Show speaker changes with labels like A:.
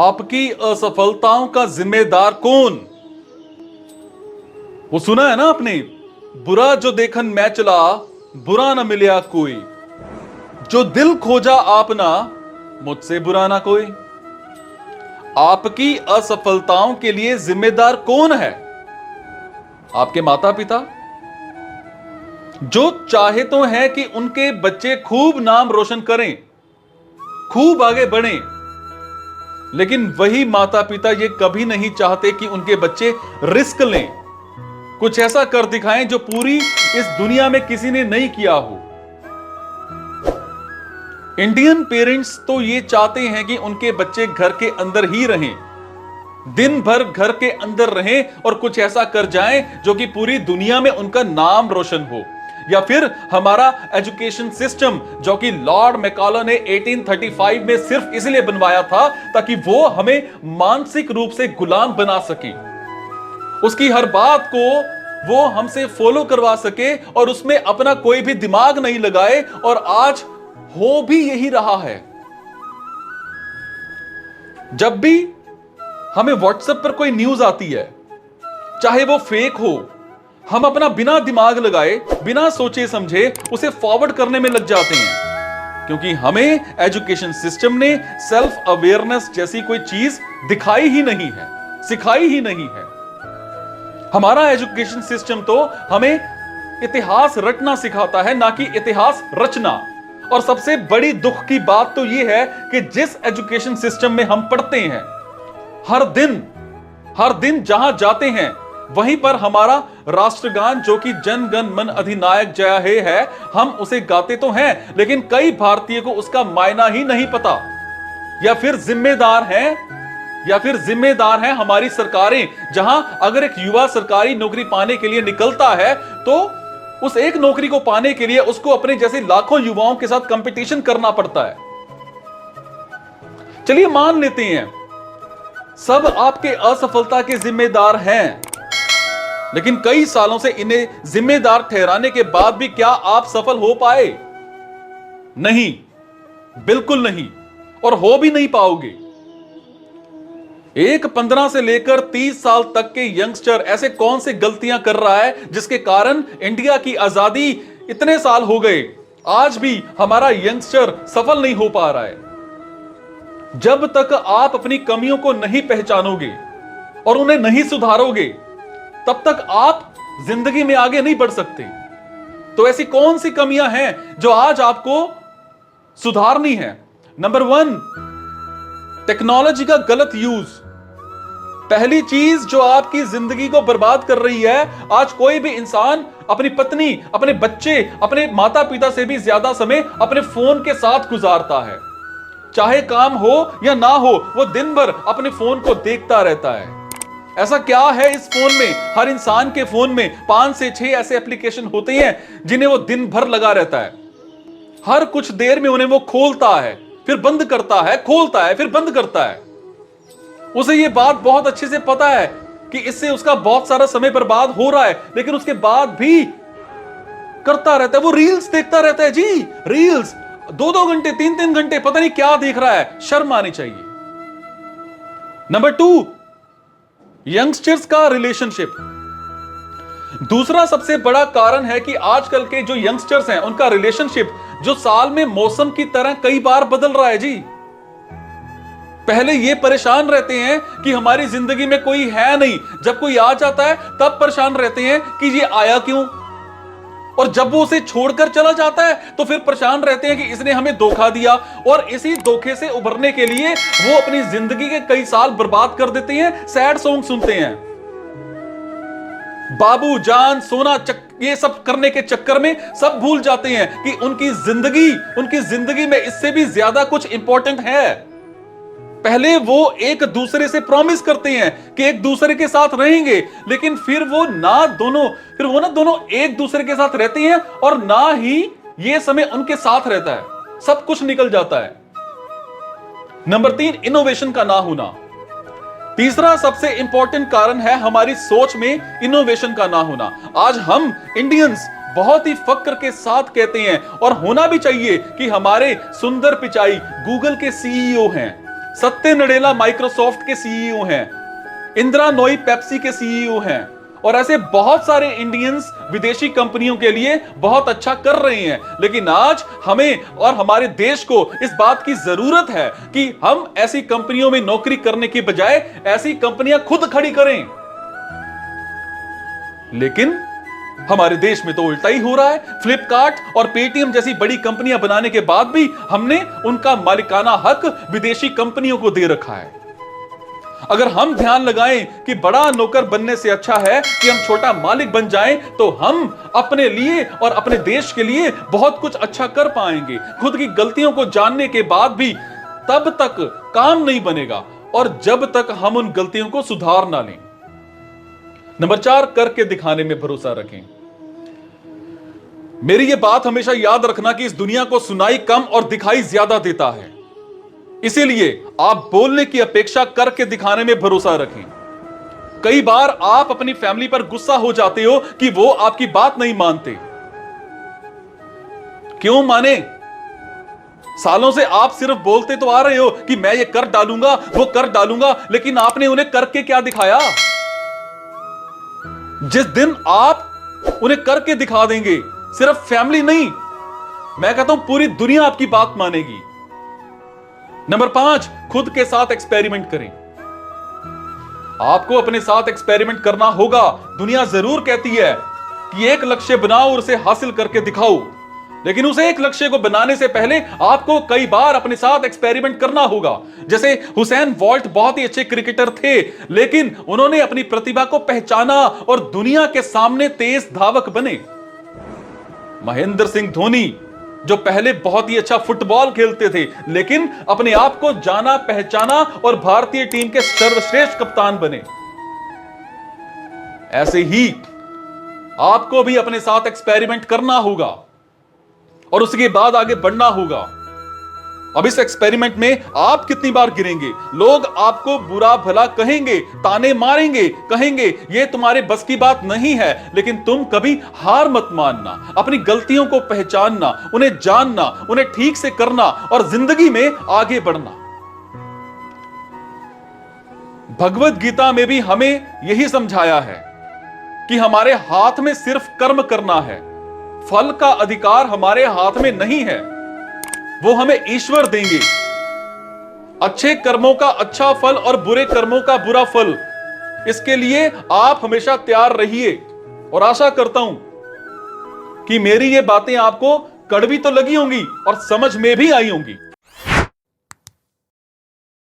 A: आपकी असफलताओं का जिम्मेदार कौन? वो सुना है ना आपने, बुरा जो देखन मैं चला, बुरा न मिलया कोई, जो दिल खोजा आपना, मुझसे बुरा ना कोई। आपकी असफलताओं के लिए जिम्मेदार कौन है? आपके माता पिता, जो चाहे तो है कि उनके बच्चे खूब नाम रोशन करें, खूब आगे बढ़ें, लेकिन वही माता पिता ये कभी नहीं चाहते कि उनके बच्चे रिस्क लें, कुछ ऐसा कर दिखाएं जो पूरी इस दुनिया में किसी ने नहीं किया हो। इंडियन पेरेंट्स तो ये चाहते हैं कि उनके बच्चे घर के अंदर ही रहें, दिन भर घर के अंदर रहें और कुछ ऐसा कर जाएं जो कि पूरी दुनिया में उनका नाम रोशन हो। या फिर हमारा एजुकेशन सिस्टम, जो कि लॉर्ड मैकाले ने 1835 में सिर्फ इसलिए बनवाया था ताकि वो हमें मानसिक रूप से गुलाम बना सके, उसकी हर बात को वो हमसे फॉलो करवा सके और उसमें अपना कोई भी दिमाग नहीं लगाए, और आज हो भी यही रहा है। जब भी हमें व्हाट्सएप पर कोई न्यूज आती है, चाहे वो फेक हो, हम अपना बिना दिमाग लगाए, बिना सोचे समझे उसे फॉरवर्ड करने में लग जाते हैं, क्योंकि हमें एजुकेशन सिस्टम ने सेल्फ अवेयरनेस जैसी कोई चीज दिखाई ही नहीं है, सिखाई ही नहीं है। हमारा एजुकेशन सिस्टम तो हमें इतिहास रटना सिखाता है, ना कि इतिहास रचना। और सबसे बड़ी दुख की बात तो यह है कि जिस एजुकेशन सिस्टम में हम पढ़ते हैं, हर दिन जहां जाते हैं वहीं पर हमारा राष्ट्रगान, जो कि जन गण मन अधिनायक जय हे है, हम उसे गाते तो हैं, लेकिन कई भारतीय को उसका मायना ही नहीं पता। या फिर जिम्मेदार हैं हमारी सरकारें, जहां अगर एक युवा सरकारी नौकरी पाने के लिए निकलता है तो उस एक नौकरी को पाने के लिए उसको अपने जैसे लाखों युवाओं के साथ कंपटीशन करना पड़ता है। चलिए मान लेते हैं सब आपके असफलता के जिम्मेदार हैं, लेकिन कई सालों से इन्हें जिम्मेदार ठहराने के बाद भी क्या आप सफल हो पाए? नहीं, बिल्कुल नहीं, और हो भी नहीं पाओगे। एक 15 से लेकर 30 साल तक के यंगस्टर ऐसे कौन सी गलतियां कर रहा है जिसके कारण इंडिया की आजादी इतने साल हो गए, आज भी हमारा यंगस्टर सफल नहीं हो पा रहा है? जब तक आप अपनी कमियों को नहीं पहचानोगे और उन्हें नहीं सुधारोगे, तब तक आप जिंदगी में आगे नहीं बढ़ सकते। तो ऐसी कौन सी कमियां हैं जो आज आपको सुधारनी है? नंबर 1, टेक्नोलॉजी का गलत यूज। पहली चीज जो आपकी जिंदगी को बर्बाद कर रही है, आज कोई भी इंसान अपनी पत्नी, अपने बच्चे, अपने माता पिता से भी ज्यादा समय अपने फोन के साथ गुजारता है। चाहे काम हो या ना हो, वो दिन भर अपने फोन को देखता रहता है। ऐसा क्या है इस फोन में? हर इंसान के फोन में 5 से 6 ऐसे एप्लीकेशन होते हैं जिन्हें वो दिन भर लगा रहता है। हर कुछ देर में उन्हें वो खोलता है, फिर बंद करता है, खोलता है, फिर बंद करता है। उसे ये बात बहुत अच्छे से पता है कि इससे उसका बहुत सारा समय बर्बाद हो रहा है, लेकिन उसके बाद भी करता रहता है। वो रील्स देखता रहता है जी, रील्स 2-2 घंटे, 3-3 घंटे, पता नहीं क्या देख रहा है। शर्म आनी चाहिए। नंबर 2, यंगस्टर्स का रिलेशनशिप। दूसरा सबसे बड़ा कारण है कि आजकल के जो यंगस्टर्स हैं, उनका रिलेशनशिप जो साल में मौसम की तरह कई बार बदल रहा है जी। पहले ये परेशान रहते हैं कि हमारी जिंदगी में कोई है नहीं, जब कोई आ जाता है तब परेशान रहते हैं कि ये आया क्यों, और जब वो उसे छोड़कर चला जाता है तो फिर परेशान रहते हैं कि इसने हमें धोखा दिया। और इसी धोखे से उभरने के लिए वो अपनी जिंदगी के कई साल बर्बाद कर देते हैं, सैड सॉन्ग सुनते हैं, बाबू जान सोना ये सब करने के चक्कर में सब भूल जाते हैं कि उनकी जिंदगी में इससे भी ज्यादा कुछ इंपॉर्टेंट है। पहले वो एक दूसरे से प्रॉमिस करते हैं कि एक दूसरे के साथ रहेंगे, लेकिन फिर वो ना दोनों एक दूसरे के साथ रहते हैं और ना ही ये समय उनके साथ रहता है, सब कुछ निकल जाता है। नंबर 3, इनोवेशन का ना होना। तीसरा सबसे इंपॉर्टेंट कारण है हमारी सोच में इनोवेशन का ना होना। आज हम इंडियंस बहुत ही फक्र के साथ कहते हैं, और होना भी चाहिए, कि हमारे सुंदर पिचाई गूगल के सीईओ हैं, सत्य नडेला माइक्रोसॉफ्ट के सीईओ हैं, इंदिरा नोई पेप्सी के सीईओ हैं, और ऐसे बहुत सारे इंडियंस विदेशी कंपनियों के लिए बहुत अच्छा कर रहे हैं। लेकिन आज हमें और हमारे देश को इस बात की जरूरत है कि हम ऐसी कंपनियों में नौकरी करने की बजाय ऐसी कंपनियां खुद खड़ी करें। लेकिन हमारे देश में तो उल्टा ही हो रहा है। फ्लिपकार्ट और पेटीएम जैसी बड़ी कंपनियां बनाने के बाद भी हमने उनका मालिकाना हक विदेशी कंपनियों को दे रखा है। अगर हम ध्यान लगाएं कि बड़ा नौकर बनने से अच्छा है कि हम छोटा मालिक बन जाएं, तो हम अपने लिए और अपने देश के लिए बहुत कुछ अच्छा कर पाएंगे। खुद की गलतियों को जानने के बाद भी तब तक काम नहीं बनेगा और जब तक हम उन गलतियों को सुधार ना लें। नंबर 4, करके दिखाने में भरोसा रखें। मेरी यह बात हमेशा याद रखना कि इस दुनिया को सुनाई कम और दिखाई ज्यादा देता है, इसीलिए आप बोलने की अपेक्षा करके दिखाने में भरोसा रखें। कई बार आप अपनी फैमिली पर गुस्सा हो जाते हो कि वो आपकी बात नहीं मानते। क्यों माने? सालों से आप सिर्फ बोलते तो आ रहे हो कि मैं ये कर डालूंगा, वो कर डालूंगा, लेकिन आपने उन्हें करके क्या दिखाया? जिस दिन आप उन्हें करके दिखा देंगे, सिर्फ फैमिली नहीं, मैं कहता हूं पूरी दुनिया आपकी बात मानेगी। नंबर 5, खुद के साथ एक्सपेरिमेंट करें। आपको अपने साथ एक्सपेरिमेंट करना होगा। दुनिया जरूर कहती है कि एक लक्ष्य बनाओ और उसे हासिल करके दिखाओ, लेकिन उस एक लक्ष्य को बनाने से पहले आपको कई बार अपने साथ एक्सपेरिमेंट करना होगा। जैसे हुसैन बोल्ट बहुत ही अच्छे क्रिकेटर थे, लेकिन उन्होंने अपनी प्रतिभा को पहचाना और दुनिया के सामने तेज धावक बने। महेंद्र सिंह धोनी जो पहले बहुत ही अच्छा फुटबॉल खेलते थे, लेकिन अपने आप को जाना पहचाना और भारतीय टीम के सर्वश्रेष्ठ कप्तान बने। ऐसे ही आपको भी अपने साथ एक्सपेरिमेंट करना होगा और उसके बाद आगे बढ़ना होगा। अब इस एक्सपेरिमेंट में आप कितनी बार गिरेंगे, लोग आपको बुरा भला कहेंगे, ताने मारेंगे, कहेंगे ये तुम्हारे बस की बात नहीं है, लेकिन तुम कभी हार मत मानना, अपनी गलतियों को पहचानना, उन्हें जानना, उन्हें ठीक से करना और जिंदगी में आगे बढ़ना। भगवत गीता में भी हमें यही समझाया है कि हमारे हाथ में सिर्फ कर्म करना है, फल का अधिकार हमारे हाथ में नहीं है, वो हमें ईश्वर देंगे। अच्छे कर्मों का अच्छा फल और बुरे कर्मों का बुरा फल, इसके लिए आप हमेशा तैयार रहिए। और आशा करता हूं कि मेरी ये बातें आपको कड़वी तो लगी होंगी और समझ में भी आई होंगी।